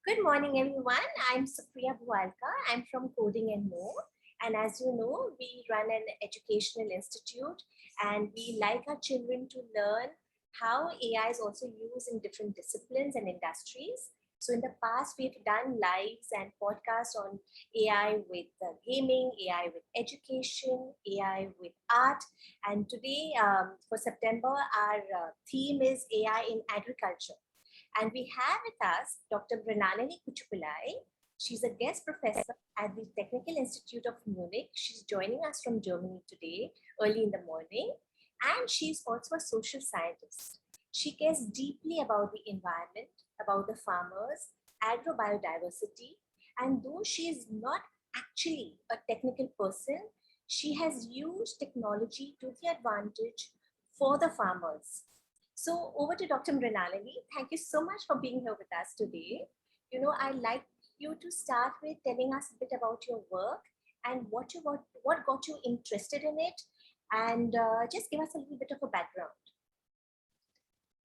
Good morning, everyone. I'm Supriya Bhualka. I'm from Coding and More. And as you know, we run an educational institute and we like our children to learn how AI is also used in different disciplines and industries. So in the past, we've done lives and podcasts on AI with gaming, AI with education, AI with art. And today, for September, our theme is AI in agriculture. And we have with us Dr. Mrinalini Kochupillai. She's a guest professor at the Technical Institute of Munich. She's joining us from Germany today, early in the morning. And she's also a social scientist. She cares deeply about the environment, about the farmers, agro biodiversity. And though she is not actually a technical person, she has used technology to the advantage for the farmers. So over to Dr. Mrinalini. Thank you so much for being here with us today. I'd like you to start with telling us a bit about your work and what got you interested in it, and just give us a little bit of a background.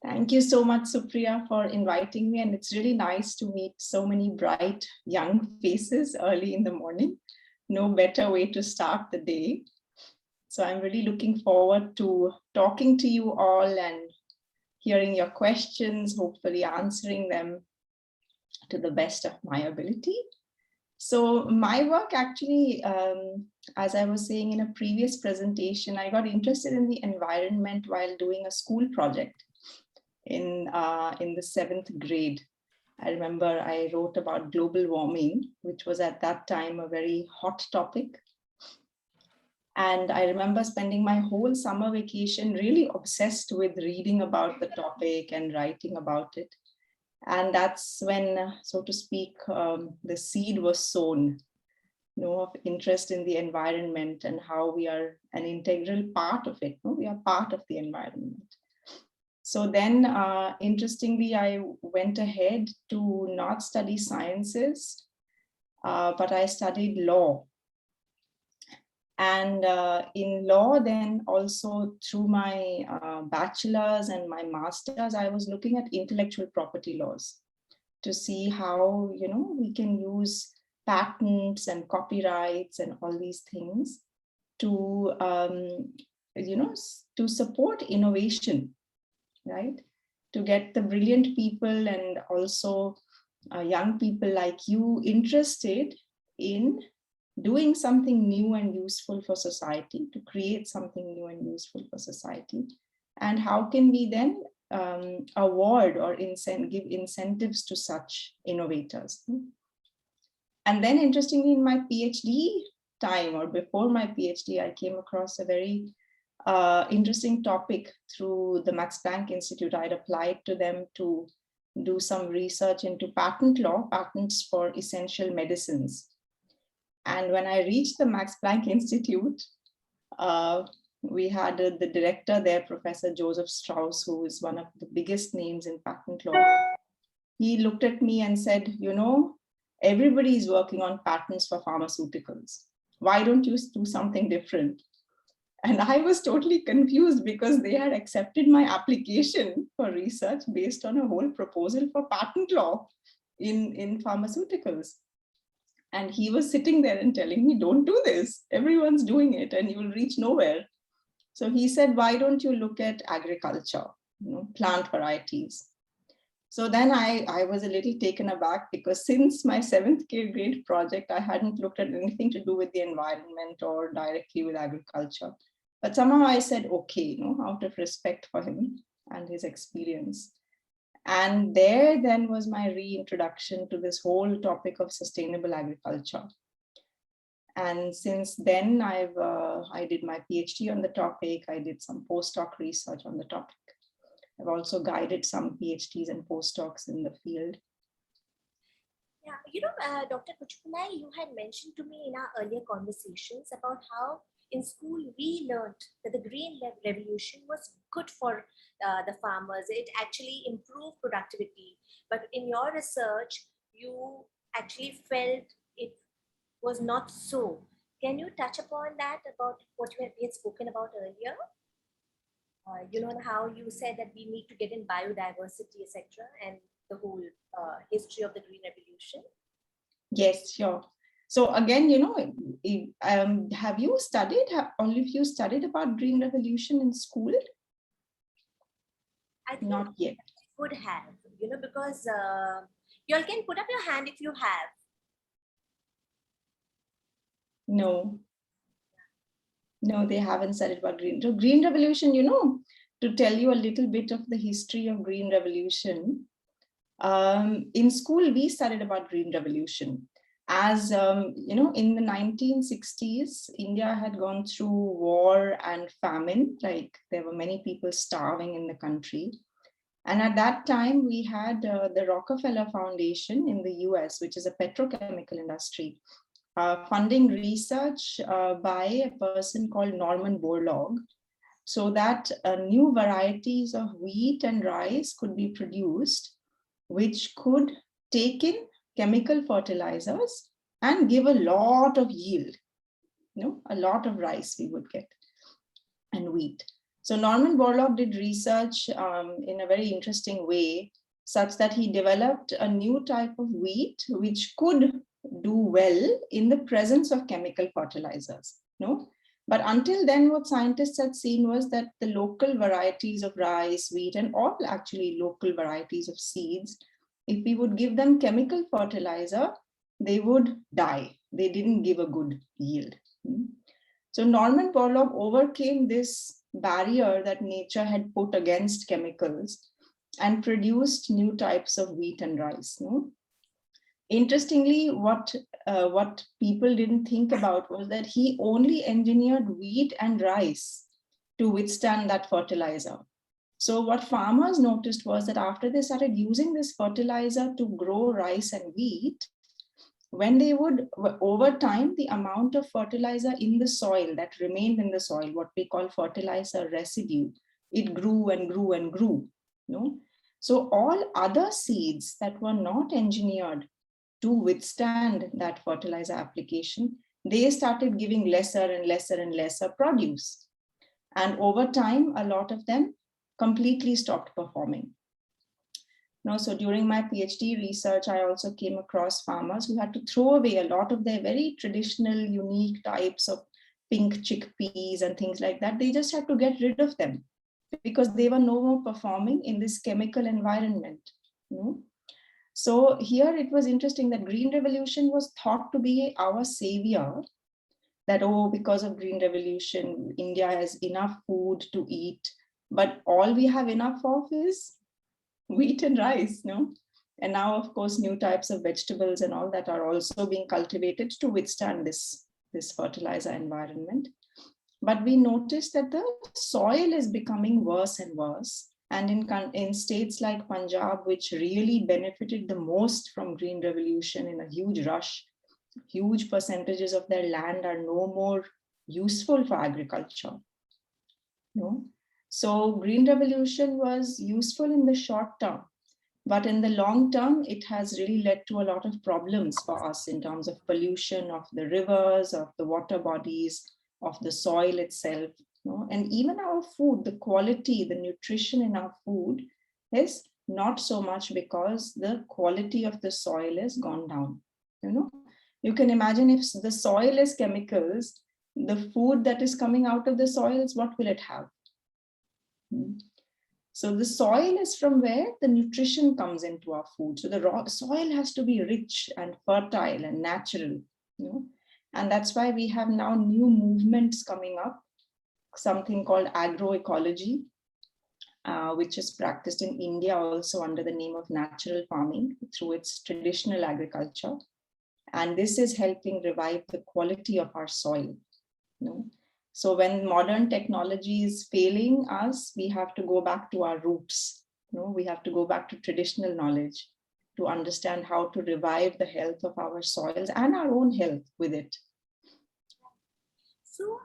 Thank you so much, Supriya, for inviting me. And it's really nice to meet so many bright young faces early in the morning. No better way to start the day. So I'm really looking forward to talking to you all and hearing your questions, hopefully answering them to the best of my ability. So my work actually, as I was saying in a previous presentation, I got interested in the environment while doing a school project in the 7th grade. I remember I wrote about global warming, which was at that time a very hot topic. And I remember spending my whole summer vacation really obsessed with reading about the topic and writing about it. And that's when, so to speak, the seed was sown, of interest in the environment and how we are an integral part of it. We are part of the environment. So then, interestingly, I went ahead to not study sciences, but I studied law. And in law, then also through my bachelor's and my master's, I was looking at intellectual property laws to see how, we can use patents and copyrights and all these things to, to support innovation, right? To get the brilliant people and also young people like you interested in doing something new and useful for society, to create something new and useful for society. And how can we then award or give incentives to such innovators? And then interestingly, in my PhD time or before my PhD, I came across a very interesting topic through the Max Planck Institute. I'd applied to them to do some research into patent law, patents for essential medicines. And when I reached the Max Planck Institute, we had the director there, Professor Joseph Strauss, who is one of the biggest names in patent law. He looked at me and said, everybody is working on patents for pharmaceuticals. Why don't you do something different? And I was totally confused because they had accepted my application for research based on a whole proposal for patent law in pharmaceuticals. And he was sitting there and telling me, don't do this. Everyone's doing it and you will reach nowhere. So he said, why don't you look at agriculture, plant varieties? So then I was a little taken aback because since my 7th grade project, I hadn't looked at anything to do with the environment or directly with agriculture. But somehow I said, okay, out of respect for him and his experience. And there then was my reintroduction to this whole topic of sustainable agriculture. And since then, I did my PhD on the topic. I did some postdoc research on the topic. I've also guided some PhDs and postdocs in the field. Yeah, Dr. Kochupillai, you had mentioned to me in our earlier conversations about how in school we learned that the Green Revolution was good for the farmers. It actually improved productivity. But in your research, you actually felt it was not so. Can you touch upon that, about what we had spoken about earlier? How you said that we need to get in biodiversity, etc., and the whole history of the Green Revolution? Yes, sure. So again, have you studied, all of you studied about Green Revolution in school? I think Not yet. Could have, because you all can put up your hand if you have. No, they haven't studied about Green Revolution, to tell you a little bit of the history of Green Revolution. In school, we studied about Green Revolution. As in the 1960s, India had gone through war and famine, like there were many people starving in the country. And at that time, we had the Rockefeller Foundation in the US, which is a petrochemical industry, funding research by a person called Norman Borlaug, so that new varieties of wheat and rice could be produced, which could take in chemical fertilizers and give a lot of yield. A lot of rice we would get, and wheat. So Norman Borlaug did research in a very interesting way, such that he developed a new type of wheat which could do well in the presence of chemical fertilizers. But until then, what scientists had seen was that the local varieties of rice, wheat, and all actually local varieties of seeds, if we would give them chemical fertilizer, they would die. They didn't give a good yield. So Norman Borlaug overcame this barrier that nature had put against chemicals and produced new types of wheat and rice. Interestingly, what people didn't think about was that he only engineered wheat and rice to withstand that fertilizer. So what farmers noticed was that after they started using this fertilizer to grow rice and wheat, when they would, over time, the amount of fertilizer in the soil that remained in the soil, what we call fertilizer residue, it grew and grew and grew. So all other seeds that were not engineered to withstand that fertilizer application, they started giving lesser and lesser and lesser produce. And over time, a lot of them completely stopped performing. So during my PhD research, I also came across farmers who had to throw away a lot of their very traditional, unique types of pink chickpeas and things like that. They just had to get rid of them because they were no more performing in this chemical environment. So here it was interesting that Green Revolution was thought to be our savior, that, because of Green Revolution, India has enough food to eat, but all we have enough of is wheat and rice, And now, of course, new types of vegetables and all that are also being cultivated to withstand this fertilizer environment. But we noticed that the soil is becoming worse and worse. And in states like Punjab, which really benefited the most from Green Revolution in a huge rush, huge percentages of their land are no more useful for agriculture. So Green Revolution was useful in the short term, but in the long term, it has really led to a lot of problems for us in terms of pollution of the rivers, of the water bodies, of the soil itself. And even our food, the quality, the nutrition in our food is not so much because the quality of the soil has gone down. You can imagine if the soil is chemicals, the food that is coming out of the soils, what will it have? So the soil is from where the nutrition comes into our food. So the soil has to be rich and fertile and natural. And that's why we have now new movements coming up, something called agroecology, which is practiced in India also under the name of natural farming through its traditional agriculture. And this is helping revive the quality of our soil. So when modern technology is failing us, we have to go back to our roots. We have to go back to traditional knowledge to understand how to revive the health of our soils and our own health with it. So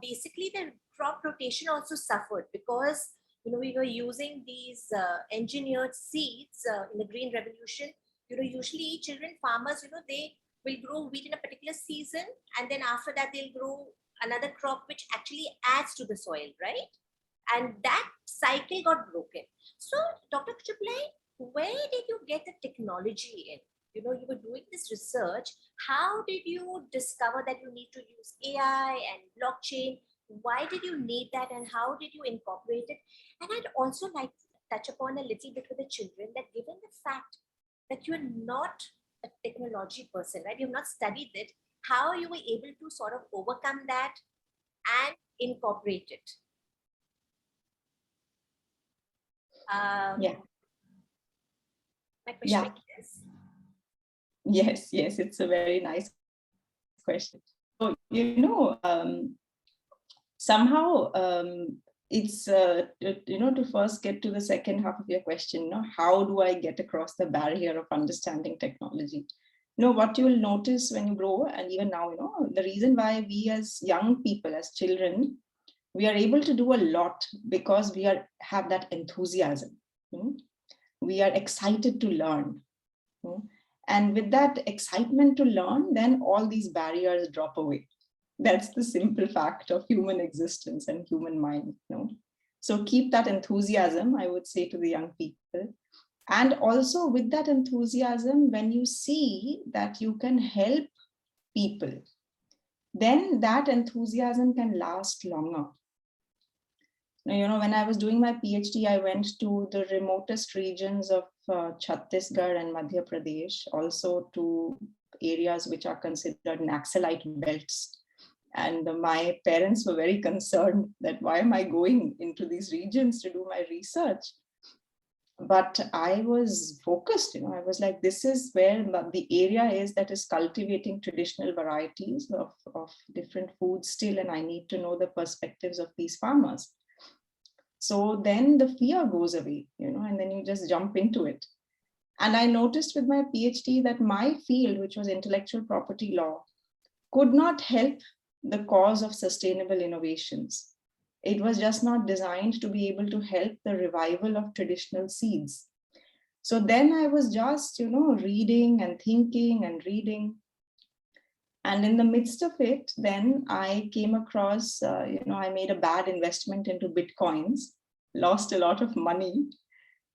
basically the crop rotation also suffered because we were using these engineered seeds in the Green Revolution. Usually children farmers, they will grow wheat in a particular season, and then after that they'll grow another crop which actually adds to the soil, right? And that cycle got broken. So Dr. Kochupillai, where did you get the technology in? You know, you were doing this research. How did you discover that you need to use AI and blockchain? Why did you need that, and how did you incorporate it? And I'd also like to touch upon a little bit with the children that given the fact that you're not a technology person, right? You've not studied it, how you were able to sort of overcome that and incorporate it. Yeah. My question Yeah. is, Yes, it's a very nice question. So, somehow it's, to first get to the second half of your question, how do I get across the barrier of understanding technology? What you will notice when you grow, and even now, the reason why we as young people, as children, we are able to do a lot because we have that enthusiasm. We are excited to learn. And with that excitement to learn, then all these barriers drop away. That's the simple fact of human existence and human mind. So keep that enthusiasm, I would say, to the young people. And also with that enthusiasm, when you see that you can help people, then that enthusiasm can last longer. When I was doing my PhD, I went to the remotest regions of Chhattisgarh and Madhya Pradesh, also to areas which are considered Naxalite belts. And my parents were very concerned that why am I going into these regions to do my research? But I was focused, I was like, this is where the area is that is cultivating traditional varieties of different foods still, and I need to know the perspectives of these farmers. So then the fear goes away, and then you just jump into it. And I noticed with my PhD that my field, which was intellectual property law, could not help the cause of sustainable innovations. It was just not designed to be able to help the revival of traditional seeds. So then I was just, reading and thinking and reading. And in the midst of it, then I came across, I made a bad investment into Bitcoins, lost a lot of money.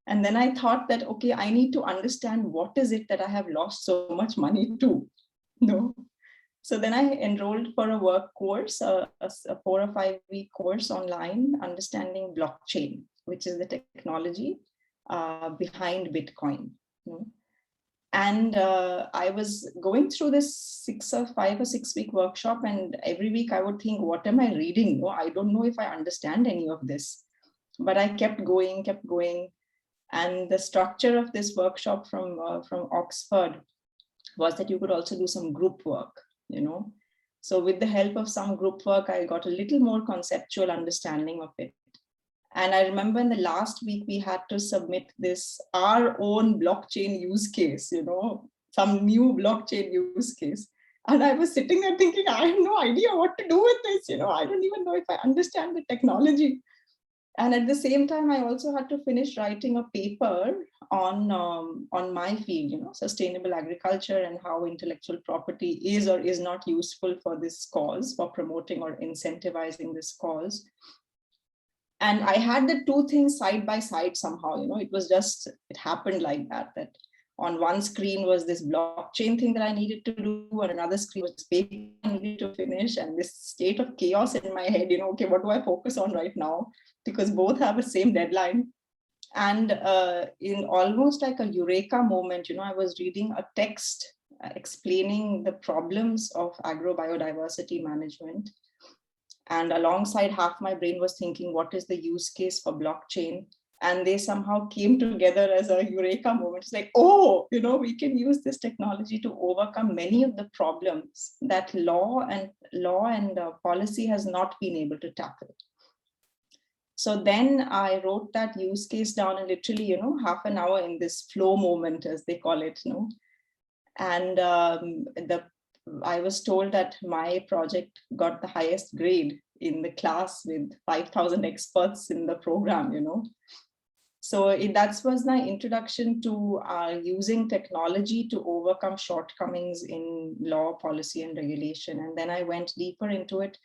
And then I thought that, okay, I need to understand what is it that I have lost so much money to. So then I enrolled for a work course, a 4 or 5 week course online, understanding blockchain, which is the technology behind Bitcoin. And I was going through this 5 or 6 week workshop, and every week I would think, what am I reading? I don't know if I understand any of this. But I kept going. And the structure of this workshop from Oxford was that you could also do some group work, So with the help of some group work, I got a little more conceptual understanding of it. And I remember in the last week, we had to submit our own blockchain use case, some new blockchain use case. And I was sitting there thinking, I have no idea what to do with this. I don't even know if I understand the technology. And at the same time, I also had to finish writing a paper on my field, sustainable agriculture, and how intellectual property is or is not useful for this cause, for promoting or incentivizing this cause. And I had the two things side by side somehow, it happened like that on one screen was this blockchain thing that I needed to do, on another screen was this paper I needed to finish, and this state of chaos in my head, okay, what do I focus on right now? Because both have the same deadline. And in almost like a eureka moment, I was reading a text explaining the problems of agro biodiversity management. And alongside, half my brain was thinking, what is the use case for blockchain? And they somehow came together as a eureka moment. It's like, oh, we can use this technology to overcome many of the problems that law and policy has not been able to tackle. So then I wrote that use case down, and literally, half an hour in this flow moment, as they call it, and I was told that my project got the highest grade in the class with 5,000 experts in the program, So that was my introduction to using technology to overcome shortcomings in law, policy, and regulation. And then I went deeper into it.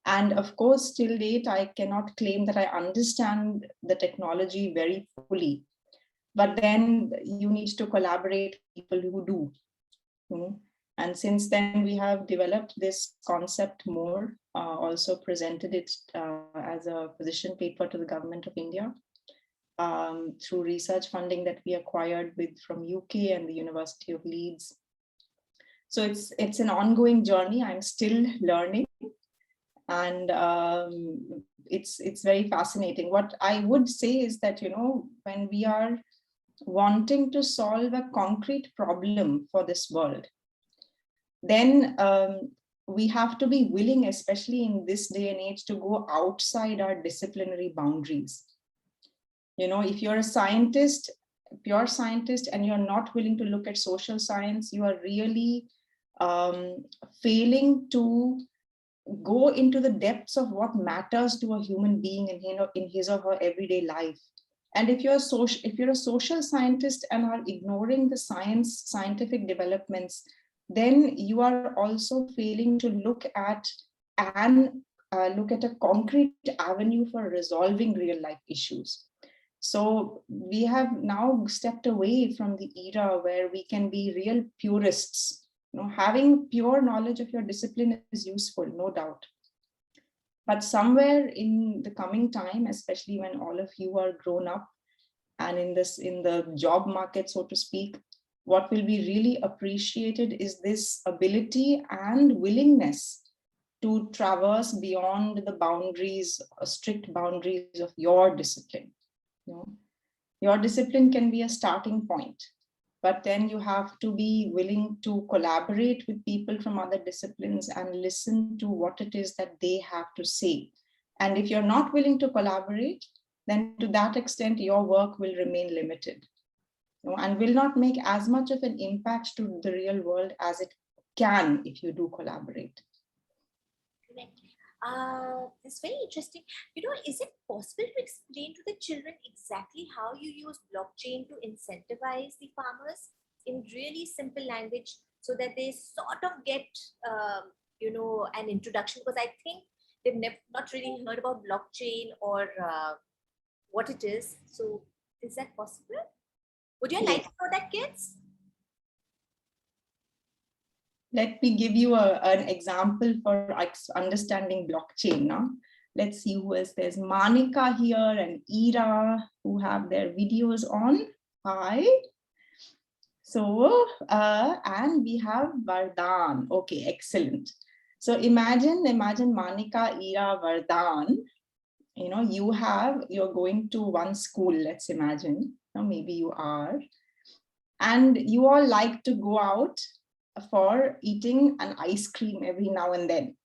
And of course, till date, I cannot claim that I understand the technology very fully. but then you need to collaborate with people who do. And since then we have developed this concept more, also presented it as a position paper to the government of India through research funding that we acquired from UK and the University of Leeds. So it's an ongoing journey. I'm still learning, and it's very fascinating. What I would say is that, when we are wanting to solve a concrete problem for this world, then we have to be willing, especially in this day and age, to go outside our disciplinary boundaries. If you're a scientist, pure scientist, and you're not willing to look at social science, you are really failing to go into the depths of what matters to a human being in his or her everyday life. And if you're a social scientist and are ignoring the scientific developments, then you are also failing to look at a concrete avenue for resolving real life issues. So we have now stepped away from the era where we can be real purists. Having pure knowledge of your discipline is useful, no doubt. But somewhere in the coming time, especially when all of you are grown up and in the job market, so to speak, what will be really appreciated is this ability and willingness to traverse beyond the boundaries, strict boundaries of your discipline. Your discipline can be a starting point, but then you have to be willing to collaborate with people from other disciplines and listen to what it is that they have to say. And if you're not willing to collaborate, then to that extent, your work will remain limited, and will not make as much of an impact to the real world as it can if you do collaborate. Correct. It's very interesting. Is it possible to explain to the children exactly how you use blockchain to incentivize the farmers in really simple language so that they sort of get, an introduction? Because I think they've not really heard about blockchain or what it is. So is that possible? Would you like to know that, kids? Let me give you an example for understanding blockchain. Now, let's see who else. There's Manika here and Ira who have their videos on. Hi. So, and we have Vardhan. Okay, excellent. So imagine Manika, Ira, Vardhan. You're going to one school, let's imagine. Maybe you are. And you all like to go out for eating an ice cream every now and then.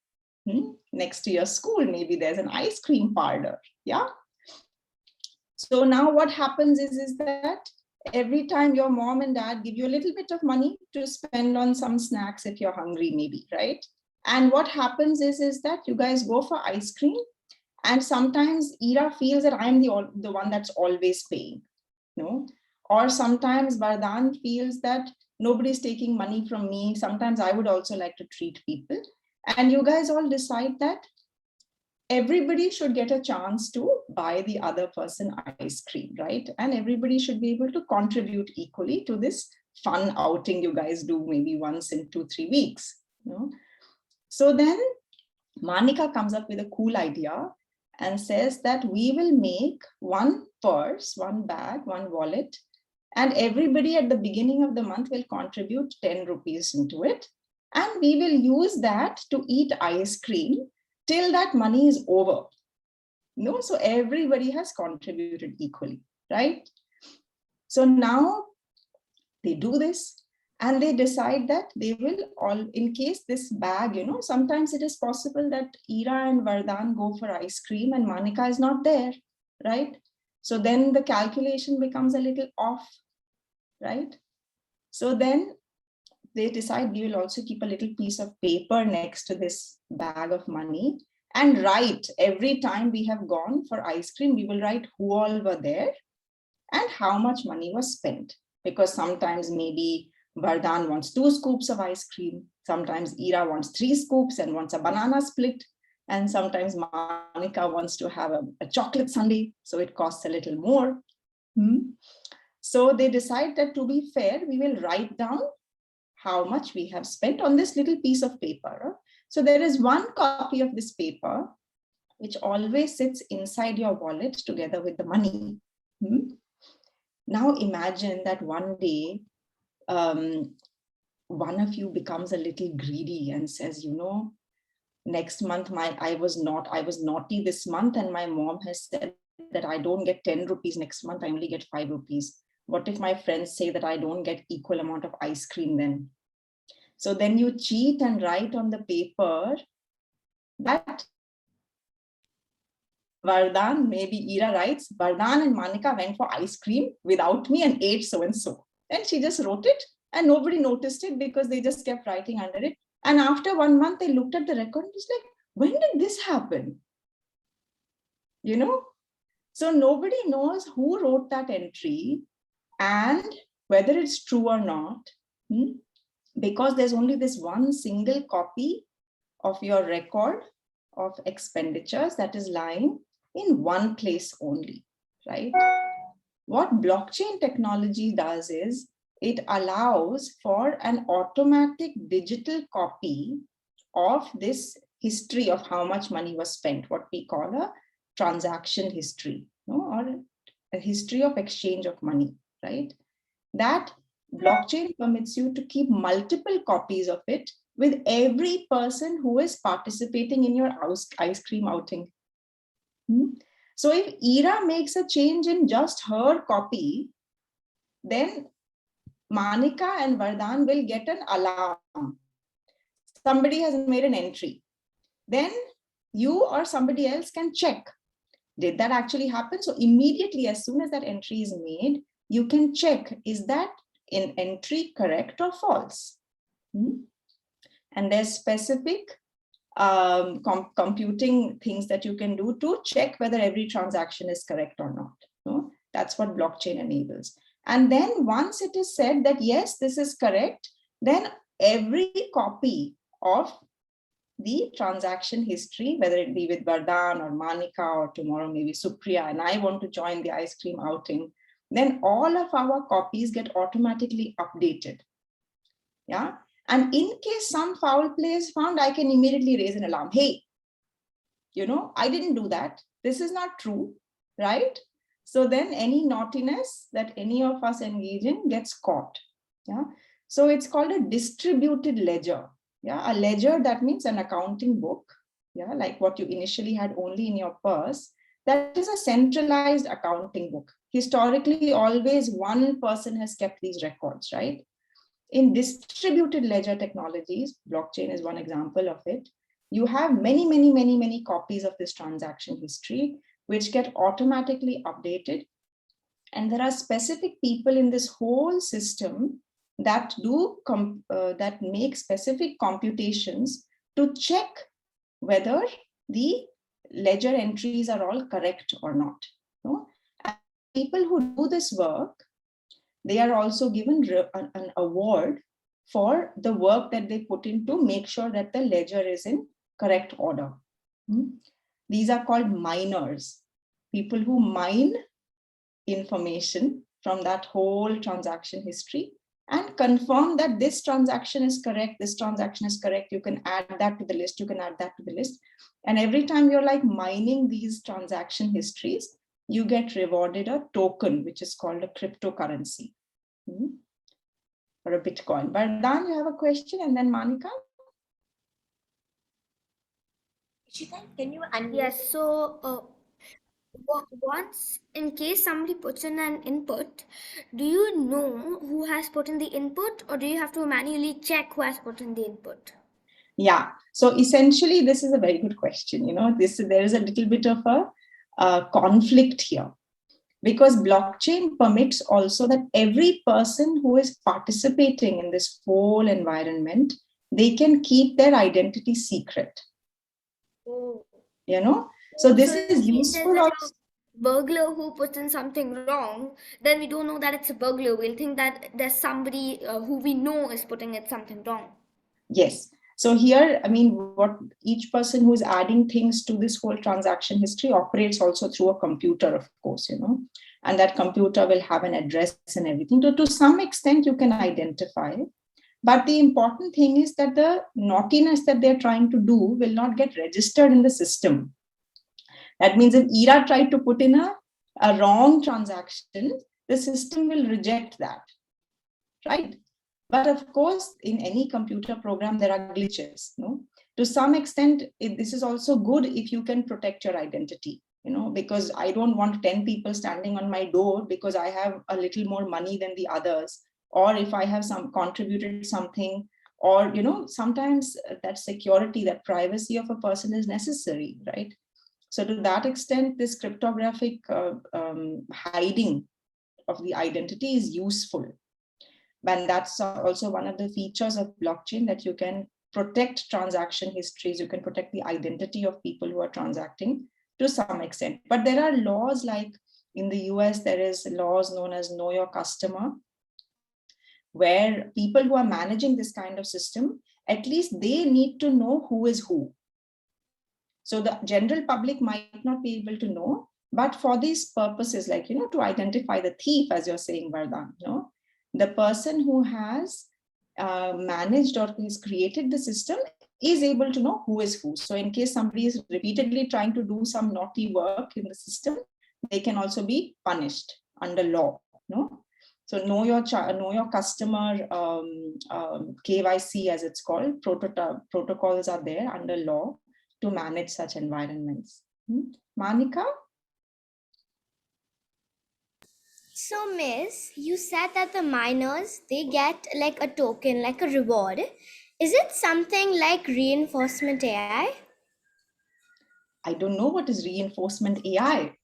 Next to your school, maybe there's an ice cream parlor. Yeah. So now what happens is that every time your mom and dad give you a little bit of money to spend on some snacks if you're hungry, maybe, right? And what happens is that you guys go for ice cream, and sometimes Ira feels that I'm the one that's always paying, or sometimes Vardhan feels that nobody's taking money from me. Sometimes I would also like to treat people. And you guys all decide that everybody should get a chance to buy the other person ice cream, right? And everybody should be able to contribute equally to this fun outing you guys do maybe once in 2-3 weeks. So then Manika comes up with a cool idea and says that we will make one purse, one bag, one wallet, and everybody at the beginning of the month will contribute 10 rupees into it. And we will use that to eat ice cream till that money is over. So everybody has contributed equally, right? So now they do this and they decide that they will all, in case this bag, sometimes it is possible that Ira and Vardhan go for ice cream and Manika is not there, right? So then the calculation becomes a little off, right? So then they decide we will also keep a little piece of paper next to this bag of money and write every time we have gone for ice cream, we will write who all were there and how much money was spent. Because sometimes maybe Vardhan wants 2 scoops of ice cream. Sometimes Ira wants 3 scoops and wants a banana split. And sometimes Manika wants to have a chocolate sundae, so it costs a little more. So they decide that to be fair, we will write down how much we have spent on this little piece of paper. So there is one copy of this paper which always sits inside your wallet together with the money. Now imagine that one day, one of you becomes a little greedy and says, you know, next month I was naughty this month, and my mom has said that I don't get 10 rupees next month, I only get 5 rupees. What if my friends say that I don't get equal amount of ice cream then? So then you cheat and write on the paper that Vardhan, maybe Ira writes, Vardhan and Manika went for ice cream without me and ate so and so. And she just wrote it, and nobody noticed it because they just kept writing under it. And after 1 month, they looked at the record and was like, when did this happen? You know? So nobody knows who wrote that entry and whether it's true or not, because there's only this one single copy of your record of expenditures that is lying in one place only, right? What blockchain technology does is it allows for an automatic digital copy of this history of how much money was spent, what we call a transaction history, or a history of exchange of money, right? That blockchain permits you to keep multiple copies of it with every person who is participating in your ice cream outing. So if Ira makes a change in just her copy, then Manika and Vardhan will get an alarm. Somebody has made an entry. Then you or somebody else can check, did that actually happen? So immediately, as soon as that entry is made, you can check, is that an entry correct or false? And there's specific computing things that you can do to check whether every transaction is correct or not. That's what blockchain enables. And then once it is said that, yes, this is correct, then every copy of the transaction history, whether it be with Vardhan or Manika or tomorrow maybe Supriya, and I want to join the ice cream outing, then all of our copies get automatically updated. Yeah. And in case some foul play is found, I can immediately raise an alarm. Hey, I didn't do that. This is not true, right? So then any naughtiness that any of us engage in gets caught. Yeah. So it's called a distributed ledger. Yeah. A ledger, that means an accounting book. Yeah. Like what you initially had only in your purse. That is a centralized accounting book. Historically, always one person has kept these records, right? In distributed ledger technologies, blockchain is one example of it. You have many copies of this transaction history, which get automatically updated. And there are specific people in this whole system that that make specific computations to check whether the ledger entries are all correct or not. And people who do this work, they are also given an award for the work that they put in to make sure that the ledger is in correct order. These are called miners, people who mine information from that whole transaction history and confirm that this transaction is correct, this transaction is correct. You can add that to the list, you can add that to the list. And every time you're like mining these transaction histories, you get rewarded a token, which is called a cryptocurrency, or a Bitcoin. Vardhan, you have a question, and then Manika? Ishita, can you unmute? Yes, so once in case somebody puts in an input, do you know who has put in the input, or do you have to manually check who has put in the input? Yeah, so essentially this is a very good question. There is a little bit of a conflict here, because blockchain permits also that every person who is participating in this whole environment, they can keep their identity secret. So this is useful. Burglar who puts in something wrong, then we don't know that it's a burglar. We'll think that there's somebody who we know is putting in something wrong. Yes. So here, I mean, what each person who's adding things to this whole transaction history operates also through a computer, of course, and that computer will have an address and everything. To some extent, you can identify. But the important thing is that the naughtiness that they're trying to do will not get registered in the system. That means if Ira tried to put in a wrong transaction, the system will reject that, right? But of course, in any computer program, there are glitches. To some extent, this is also good if you can protect your identity, because I don't want 10 people standing on my door because I have a little more money than the others, or if I have contributed something, or, sometimes that security, that privacy of a person is necessary, right? So to that extent, this cryptographic hiding of the identity is useful. And that's also one of the features of blockchain, that you can protect transaction histories, you can protect the identity of people who are transacting to some extent. But there are laws, like in the US, there is laws known as Know Your Customer, where people who are managing this kind of system, at least they need to know who is who. So the general public might not be able to know, but for these purposes, like, to identify the thief, as you're saying, Vardhan, the person who has managed or has created the system is able to know who is who. So in case somebody is repeatedly trying to do some naughty work in the system, they can also be punished under law. So know your customer, KYC, as it's called, protocols are there under law to manage such environments. Manika? So, Miss, you said that the miners, they get like a token, like a reward. Is it something like reinforcement AI? I don't know what is reinforcement AI.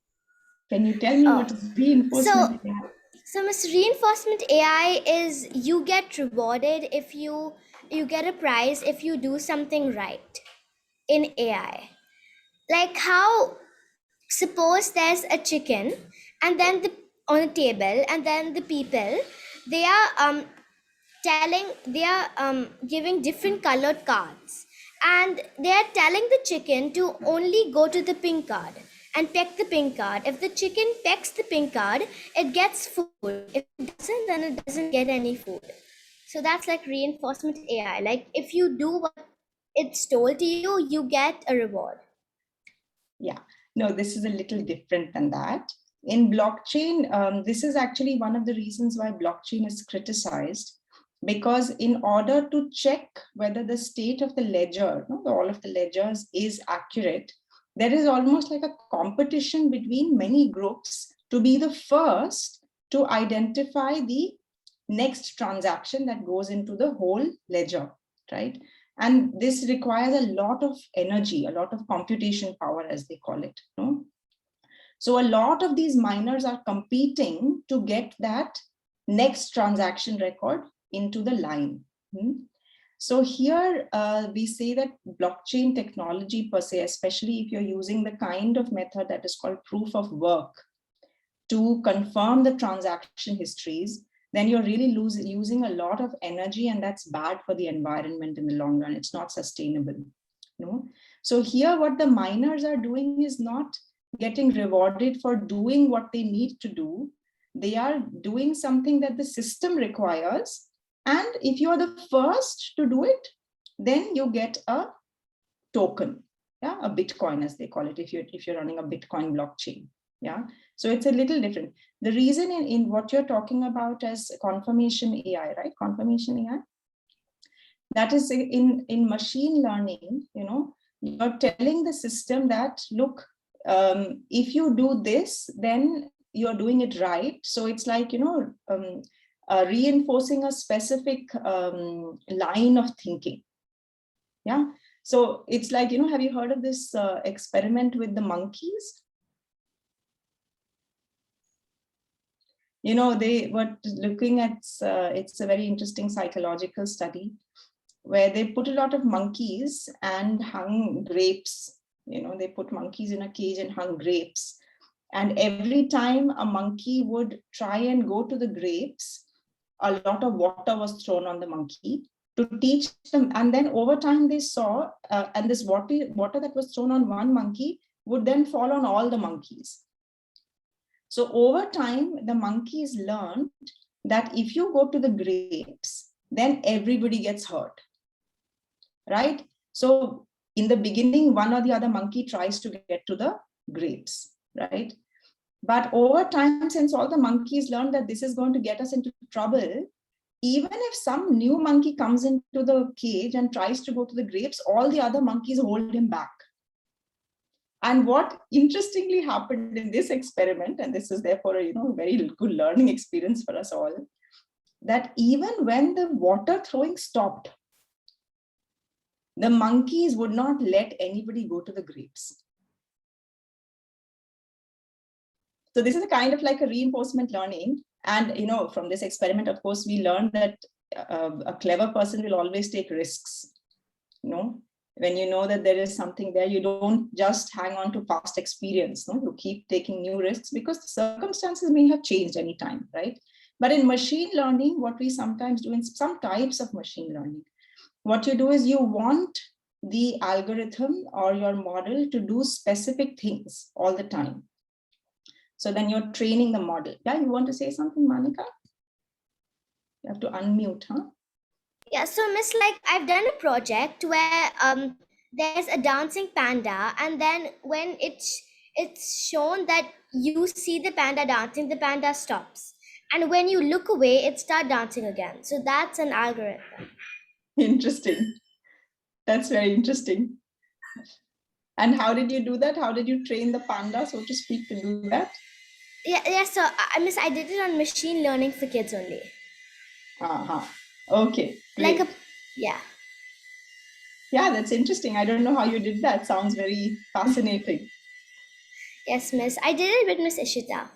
Can you tell me what is reinforcement AI? So, Miss, reinforcement AI is you get rewarded if you get a prize if you do something right in AI. Like how, suppose there's a chicken and then on a table, and then the people, they are giving different colored cards, and they are telling the chicken to only go to the pink card and peck the pink card. If the chicken pecks the pink card, it gets food. If it doesn't, then it doesn't get any food. So that's like reinforcement AI. Like if you do what it's told to you, you get a reward. Yeah, no, this is a little different than that. In blockchain, this is actually one of the reasons why blockchain is criticized, because in order to check whether the state of the ledger, all of the ledgers, is accurate, there is almost like a competition between many groups to be the first to identify the next transaction that goes into the whole ledger, right? And this requires a lot of energy, a lot of computation power, as they call it. So a lot of these miners are competing to get that next transaction record into the line. So here we say that blockchain technology per se, especially if you're using the kind of method that is called proof of work to confirm the transaction histories, then you're really using a lot of energy, and that's bad for the environment in the long run. It's not sustainable. So here what the miners are doing is not getting rewarded for doing what they need to do. They are doing something that the system requires. And if you're the first to do it, then you get a token, a Bitcoin, as they call it, if you're running a Bitcoin blockchain. So it's a little different. The reason in what you're talking about as confirmation AI, right? Confirmation AI, that is in machine learning, you're telling the system that, look, if you do this, then you're doing it right. So it's like, reinforcing a specific line of thinking. So it's like, have you heard of this experiment with the monkeys? They were looking at, it's a very interesting psychological study where they put a lot of monkeys and hung grapes. They put monkeys in a cage and hung grapes. And every time a monkey would try and go to the grapes, a lot of water was thrown on the monkey. to teach them. And then over time they saw, and this water that was thrown on one monkey would then fall on all the monkeys. So over time, the monkeys learned that if you go to the grapes, then everybody gets hurt, right? So in the beginning, one or the other monkey tries to get to the grapes, right? But over time, since all the monkeys learned that this is going to get us into trouble, even if some new monkey comes into the cage and tries to go to the grapes, all the other monkeys hold him back. And what interestingly happened in this experiment, and this is therefore a very good learning experience for us all, that even when the water throwing stopped, the monkeys would not let anybody go to the grapes. So this is a kind of like a reinforcement learning. And from this experiment, of course, we learned that a clever person will always take risks. When you know that there is something there, you don't just hang on to past experience. You keep taking new risks because the circumstances may have changed anytime, right? But in machine learning, what we sometimes do in some types of machine learning, what you do is you want the algorithm or your model to do specific things all the time. So then you're training the model. Yeah, you want to say something, Manika? You have to unmute, huh? Yeah, so Miss, like I've done a project where there's a dancing panda, and then when it's shown that you see the panda dancing, the panda stops. And when you look away, it starts dancing again. So that's an algorithm. Interesting. That's very interesting. And how did you do that? How did you train the panda, so to speak, to do that? Yeah. So Miss, I did it on machine learning for kids only. Okay. Great. Yeah. Yeah, that's interesting. I don't know how you did that. Sounds very fascinating. Yes, Miss. I did it with Miss Ishita.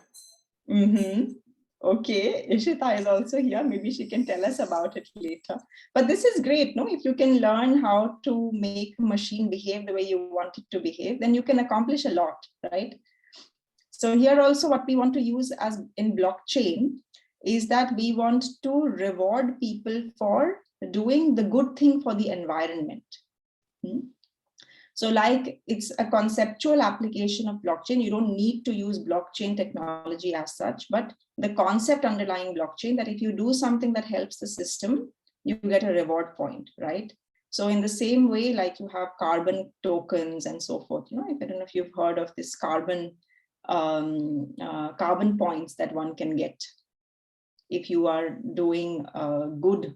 Okay, Ishita is also here. Maybe she can tell us about it later. But this is great, no? If you can learn how to make a machine behave the way you want it to behave, then you can accomplish a lot, right? So here also what we want to use as in blockchain is that we want to reward people for doing the good thing for the environment. So like it's a conceptual application of blockchain. You don't need to use blockchain technology as such, but the concept underlying blockchain, that if you do something that helps the system, you get a reward point, right? So in the same way, like you have carbon tokens and so forth, I don't know if you've heard of this carbon points that one can get if you are doing good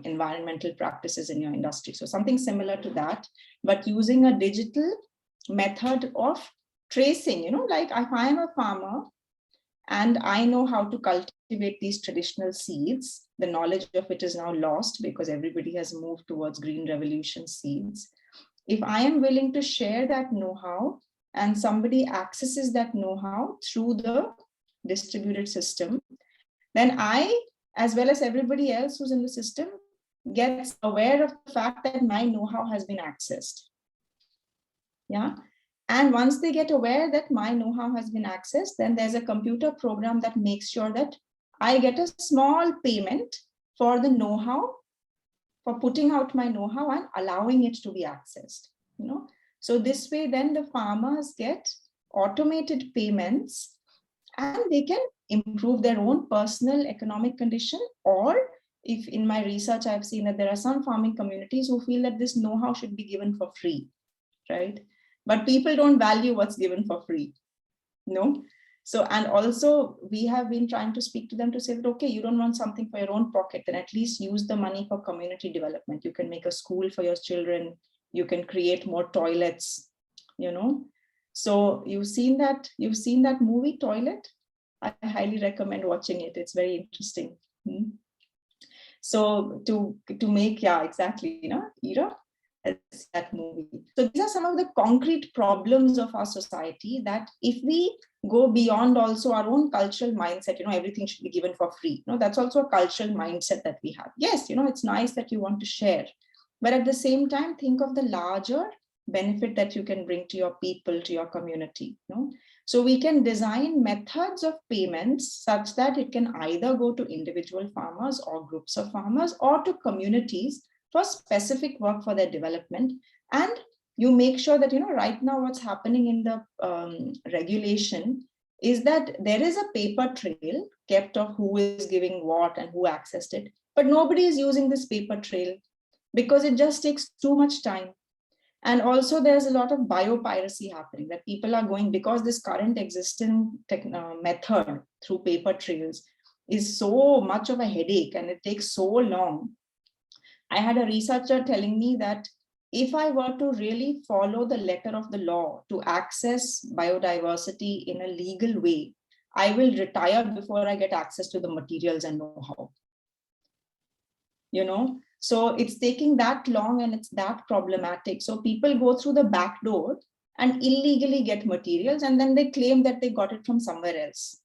environmental practices in your industry. So something similar to that, but using a digital method of tracing, like if I am a farmer and I know how to cultivate these traditional seeds, the knowledge of it is now lost because everybody has moved towards green revolution seeds. If I am willing to share that know-how and somebody accesses that know-how through the distributed system, then I, as well as everybody else who's in the system, gets aware of the fact that my know-how has been accessed. Yeah. And once they get aware that my know-how has been accessed, then there's a computer program that makes sure that I get a small payment for the know-how, for putting out my know-how and allowing it to be accessed. So this way, then the farmers get automated payments and they can improve their own personal economic condition. Or if in my research, I've seen that there are some farming communities who feel that this know-how should be given for free, right? But people don't value what's given for free, So, and also we have been trying to speak to them to say that, okay, you don't want something for your own pocket, then at least use the money for community development. You can make a school for your children. You can create more toilets, So you've seen that movie Toilet? I highly recommend watching it. It's very interesting. So to make, yeah, exactly, Ira, that movie. So these are some of the concrete problems of our society that if we go beyond also our own cultural mindset, everything should be given for free. That's also a cultural mindset that we have. Yes, it's nice that you want to share, but at the same time, think of the larger benefit that you can bring to your people, to your community. So we can design methods of payments such that it can either go to individual farmers or groups of farmers or to communities for specific work for their development. And you make sure that, right now what's happening in the regulation is that there is a paper trail kept of who is giving what and who accessed it, but nobody is using this paper trail because it just takes too much time. And also there's a lot of biopiracy happening, that people are going, because this current existing method through paper trails is so much of a headache and it takes so long. I had a researcher telling me that if I were to really follow the letter of the law to access biodiversity in a legal way, I will retire before I get access to the materials and know-how. So it's taking that long and it's that problematic. So people go through the back door and illegally get materials, and then they claim that they got it from somewhere else.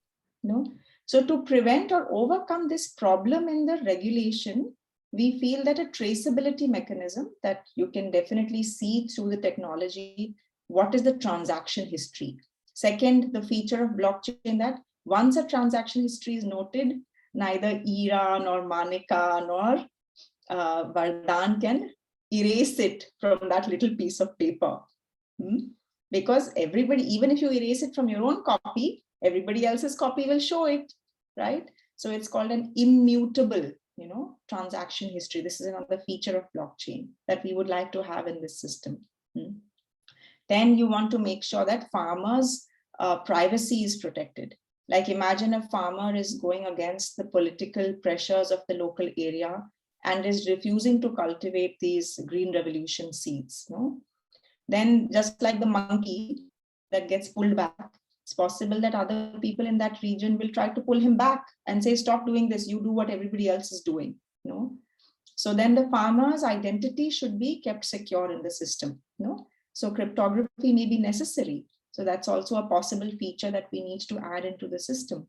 So to prevent or overcome this problem in the regulation, we feel that a traceability mechanism that you can definitely see through the technology, what is the transaction history? Second, the feature of blockchain that once a transaction history is noted, neither Ira nor Manika nor Vardhan can erase it from that little piece of paper. Because everybody, even if you erase it from your own copy, everybody else's copy will show it, right? So it's called an immutable, transaction history. This is another feature of blockchain that we would like to have in this system. Then you want to make sure that farmers' privacy is protected. Like imagine a farmer is going against the political pressures of the local area and is refusing to cultivate these green revolution seeds. Then just like the monkey that gets pulled back, it's possible that other people in that region will try to pull him back and say, stop doing this, you do what everybody else is doing. So then the farmer's identity should be kept secure in the system. So cryptography may be necessary. So that's also a possible feature that we need to add into the system.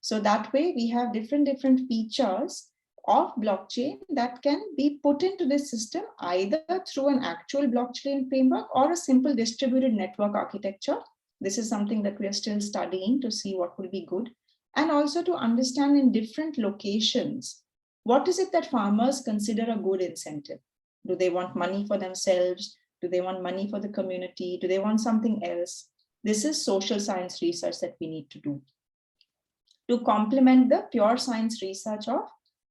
So that way we have different features of blockchain that can be put into this system either through an actual blockchain framework or a simple distributed network architecture. This is something that we are still studying to see what will be good, and also to understand in different locations, what is it that farmers consider a good incentive? Do they want money for themselves? Do they want money for the community? Do they want something else? This is social science research that we need to do to complement the pure science research of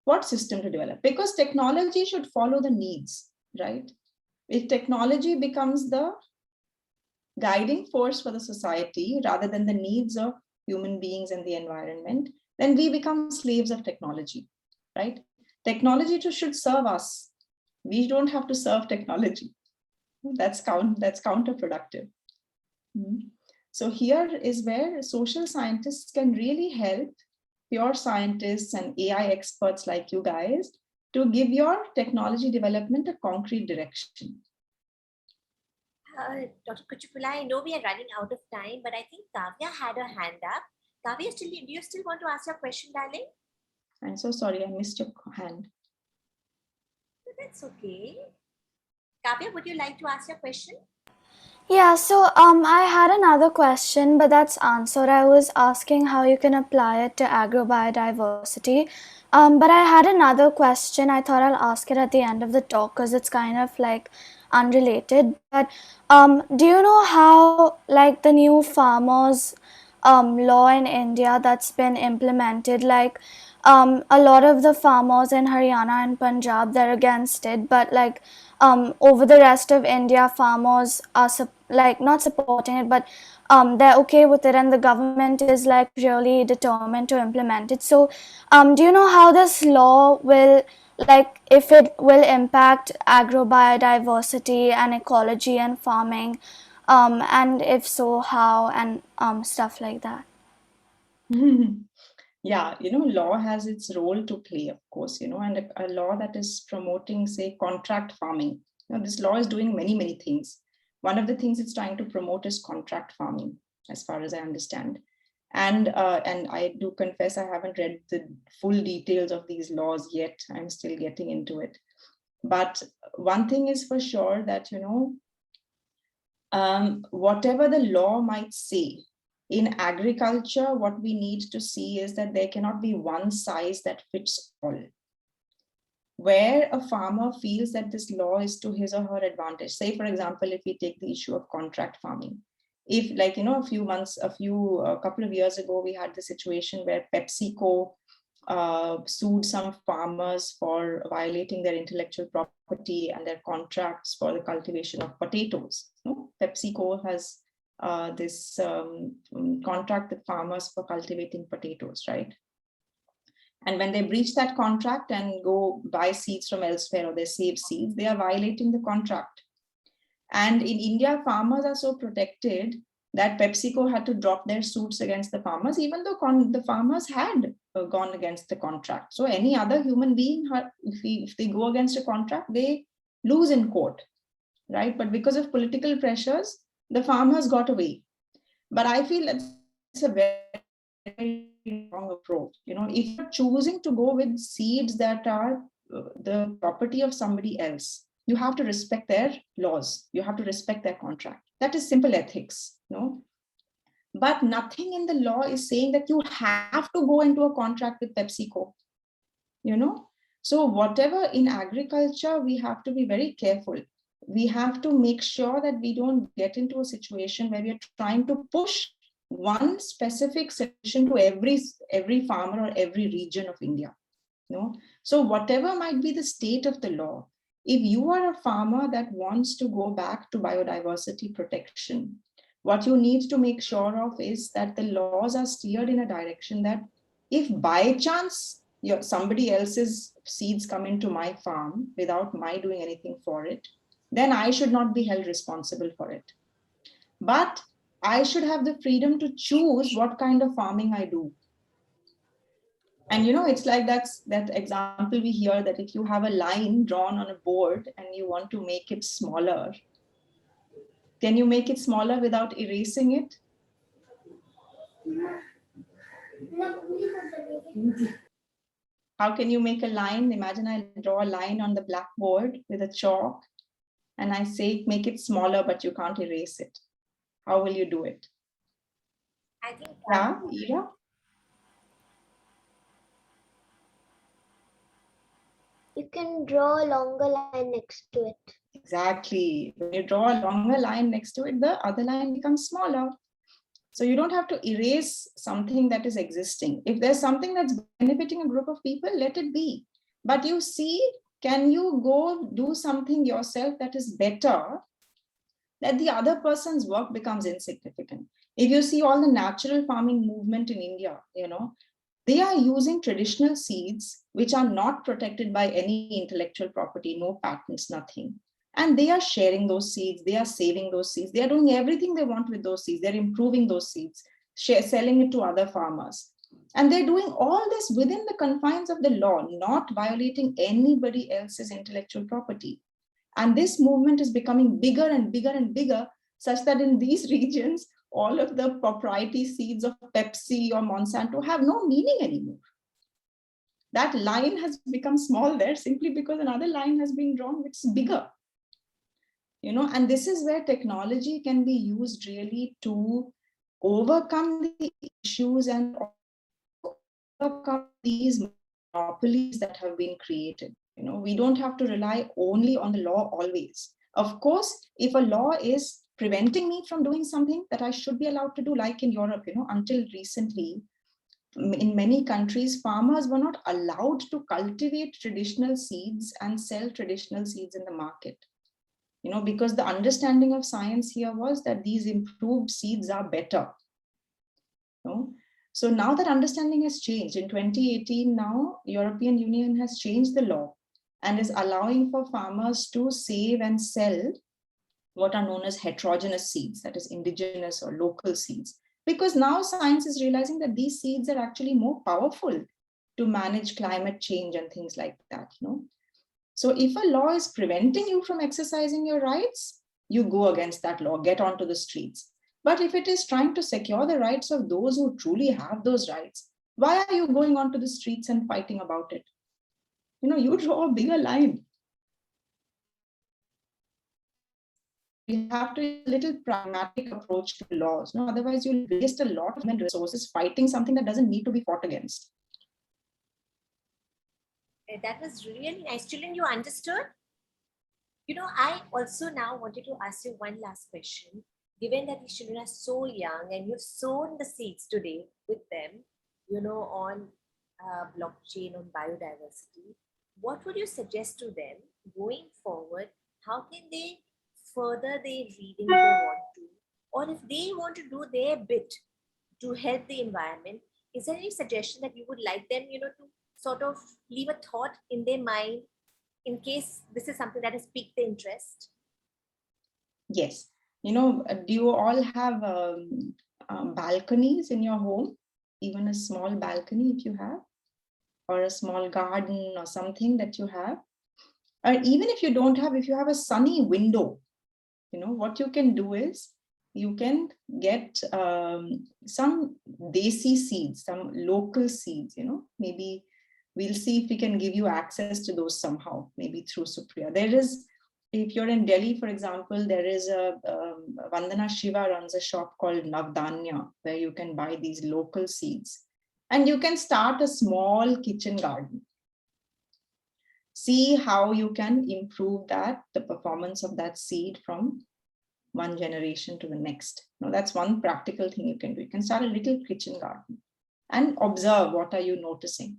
what system to develop, because technology should follow the needs, right? If technology becomes the guiding force for the society rather than the needs of human beings and the environment, then we become slaves of technology, right? Technology should serve us. We don't have to serve technology. That's counterproductive. So here is where social scientists can really help pure scientists and AI experts like you guys to give your technology development a concrete direction. Dr. Kochupillai, I know we are running out of time, but I think Kavya had her hand up. Kavya, do you still want to ask your question, darling? I'm so sorry, I missed your hand. That's okay. Kavya, would you like to ask your question? Yeah, so I had another question, but that's answered. I was asking how you can apply it to agrobiodiversity. But I had another question. I thought I'll ask it at the end of the talk because it's kind of like unrelated. But do you know how like the new farmers law in India that's been implemented, like a lot of the farmers in Haryana and Punjab, they're against it, but like over the rest of India, farmers are like not supporting it, but they're okay with it, and the government is like really determined to implement it. So do you know how this law will, like if it will impact agrobiodiversity and ecology and farming, and if so, how, and stuff like that? Yeah, law has its role to play, of course, and a law that is promoting, say, contract farming. This law is doing many, many things. One of the things it's trying to promote is contract farming, as far as I understand. And I do confess I haven't read the full details of these laws yet. I'm still getting into it. But one thing is for sure that, whatever the law might say, in agriculture, what we need to see is that there cannot be one size that fits all. where a farmer feels that this law is to his or her advantage. Say, for example, if we take the issue of contract farming, if like, a couple of years ago, we had the situation where PepsiCo sued some farmers for violating their intellectual property and their contracts for the cultivation of potatoes. PepsiCo has this contract with farmers for cultivating potatoes, right? And when they breach that contract and go buy seeds from elsewhere, or they save seeds, they are violating the contract. And in India, farmers are so protected that PepsiCo had to drop their suits against the farmers, even though the farmers had gone against the contract. So any other human being, if they go against a contract, they lose in court, right? But because of political pressures, the farmers got away. But I feel it's a very wrong approach. If you're choosing to go with seeds that are the property of somebody else, you have to respect their laws. You have to respect their contract. That is simple ethics, But nothing in the law is saying that you have to go into a contract with PepsiCo, So whatever in agriculture, we have to be very careful. We have to make sure that we don't get into a situation where we are trying to push one specific solution to every farmer or every region of India. So whatever might be the state of the law, if you are a farmer that wants to go back to biodiversity protection, what you need to make sure of is that the laws are steered in a direction that if by chance somebody else's seeds come into my farm without my doing anything for it, then I should not be held responsible for it. But I should have the freedom to choose what kind of farming I do. And it's like that example we hear, that if you have a line drawn on a board and you want to make it smaller, can you make it smaller without erasing it? How can you make a line? Imagine I draw a line on the blackboard with a chalk and I say, make it smaller, but you can't erase it. How will you do it? I think Eva? You can draw a longer line next to it. Exactly. When you draw a longer line next to it, the other line becomes smaller. So you don't have to erase something that is existing. If there's something that's benefiting a group of people, let it be. But you see, can you go do something yourself that is better, that the other person's work becomes insignificant? If you see all the natural farming movement in India, they are using traditional seeds, which are not protected by any intellectual property, no patents, nothing. And they are sharing those seeds, they are saving those seeds, they are doing everything they want with those seeds, they're improving those seeds, selling it to other farmers. And they're doing all this within the confines of the law, not violating anybody else's intellectual property. And this movement is becoming bigger and bigger and bigger, such that in these regions, all of the proprietary seeds of Pepsi or Monsanto have no meaning anymore. That line has become small there simply because another line has been drawn which is bigger. And this is where technology can be used really to overcome the issues and overcome these monopolies that have been created. We don't have to rely only on the law always. Of course, if a law is preventing me from doing something that I should be allowed to do, like in Europe, until recently, in many countries, farmers were not allowed to cultivate traditional seeds and sell traditional seeds in the market. Because the understanding of science here was that these improved seeds are better. So now that understanding has changed. In 2018 now, European Union has changed the law and is allowing for farmers to save and sell what are known as heterogeneous seeds, that is indigenous or local seeds. Because now science is realizing that these seeds are actually more powerful to manage climate change and things like that. So if a law is preventing you from exercising your rights, you go against that law, get onto the streets. But if it is trying to secure the rights of those who truly have those rights, why are you going onto the streets and fighting about it? You draw a bigger line. We have to use a little pragmatic approach to laws. Otherwise, you'll waste a lot of human resources fighting something that doesn't need to be fought against. That was really nice. Children, you understood? I also now wanted to ask you one last question. Given that these children are so young and you've sown the seeds today with them, on blockchain, on biodiversity, what would you suggest to them going forward? How can they further their reading if they want to? Or if they want to do their bit to help the environment, is there any suggestion that you would like them, to sort of leave a thought in their mind in case this is something that has piqued their interest? Yes. Do you all have balconies in your home? Even a small balcony if you have, or a small garden or something that you have. Or even if you don't have, if you have a sunny window, what you can do is you can get some desi seeds, some local seeds, maybe we'll see if we can give you access to those somehow, maybe through Supriya. There is, if you're in Delhi, for example, there is Vandana Shiva runs a shop called Navdanya, where you can buy these local seeds. And you can start a small kitchen garden. See how you can improve the performance of that seed from one generation to the next. That's one practical thing you can do. You can start a little kitchen garden and observe what are you noticing.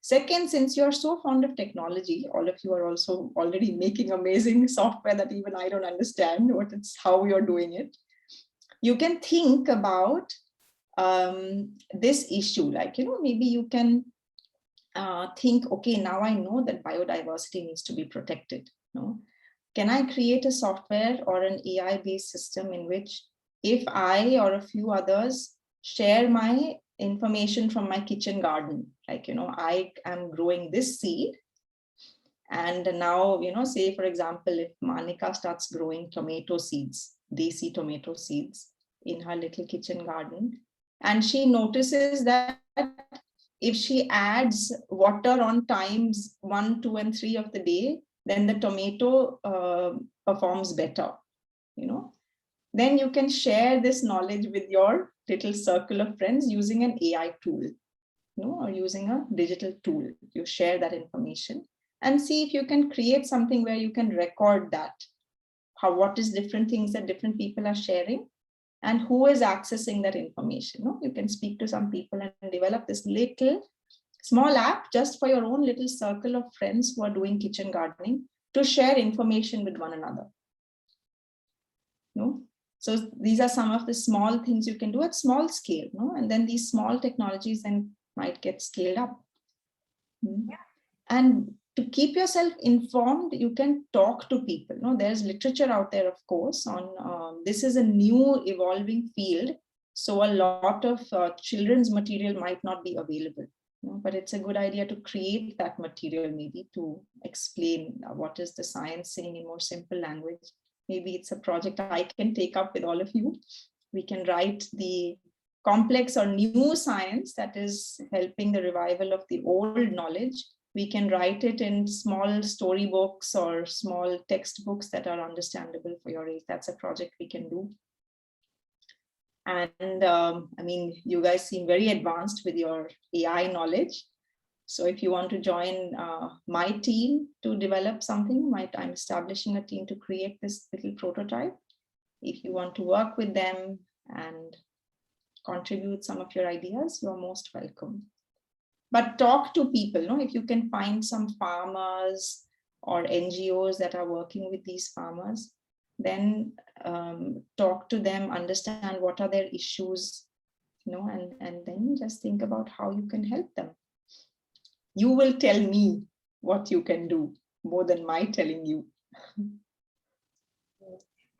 Second, since you're so fond of technology, all of you are also already making amazing software that even I don't understand how you're doing it. You can think about this issue, like, maybe you can think, okay, now I know that biodiversity needs to be protected. Can I create a software or an AI-based system in which if I or a few others share my information from my kitchen garden, like, I am growing this seed, and now, say, for example, if Manika starts growing tomato seeds, desi tomato seeds in her little kitchen garden, and she notices that if she adds water on times 1, 2, and 3 of the day, then the tomato performs better, then you can share this knowledge with your little circle of friends using an AI tool, or using a digital tool. You share that information and see if you can create something where you can record that, what is different things that different people are sharing and who is accessing that information. You can speak to some people and develop this little small app just for your own little circle of friends who are doing kitchen gardening to share information with one another. So these are some of the small things you can do at small scale, and then these small technologies then might get scaled up. And to keep yourself informed, you can talk to people. There's literature out there, of course, on this is a new evolving field. So a lot of children's material might not be available. But it's a good idea to create that material, maybe to explain what is the science saying in more simple language. Maybe it's a project I can take up with all of you. We can write the complex or new science that is helping the revival of the old knowledge. We can write it in small storybooks or small textbooks that are understandable for your age. That's a project we can do. And I mean, you guys seem very advanced with your AI knowledge. So if you want to join my team to develop something, I'm establishing a team to create this little prototype. If you want to work with them and contribute some of your ideas, you're most welcome. But talk to people, if you can find some farmers or NGOs that are working with these farmers, then talk to them, understand what are their issues, and then just think about how you can help them. You will tell me what you can do more than my telling you.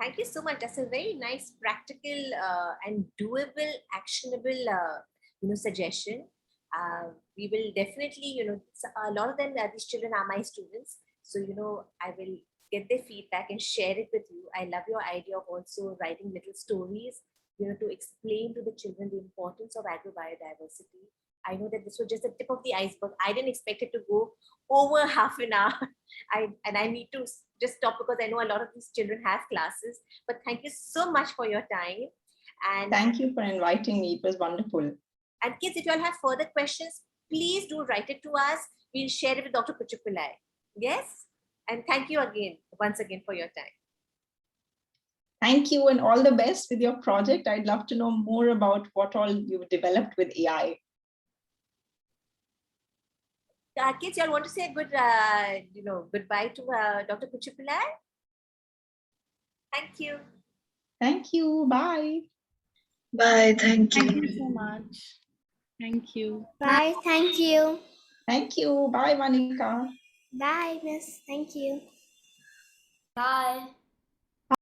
Thank you so much. That's a very nice, practical and doable, actionable, suggestion. We will definitely, a lot of them, these children are my students. So, I will get their feedback and share it with you. I love your idea of also writing little stories, to explain to the children the importance of agrobiodiversity. I know that this was just the tip of the iceberg. I didn't expect it to go over half an hour. I need to just stop because I know a lot of these children have classes. But thank you so much for your time. And thank you for inviting me. It was wonderful. And kids, if you all have further questions, please do write it to us. we'll share it with Dr. Kochupillai. Yes? And thank you again, once again, for your time. Thank you and all the best with your project. I'd love to know more about what all you've developed with AI. Kids, y'all want to say goodbye to Dr. Kochupillai? Thank you. Thank you. Bye. Bye. Thank you. Thank you so much. Thank you. Bye. Thank you. Thank you. Bye, Monica. Bye, Miss. Thank you. Bye.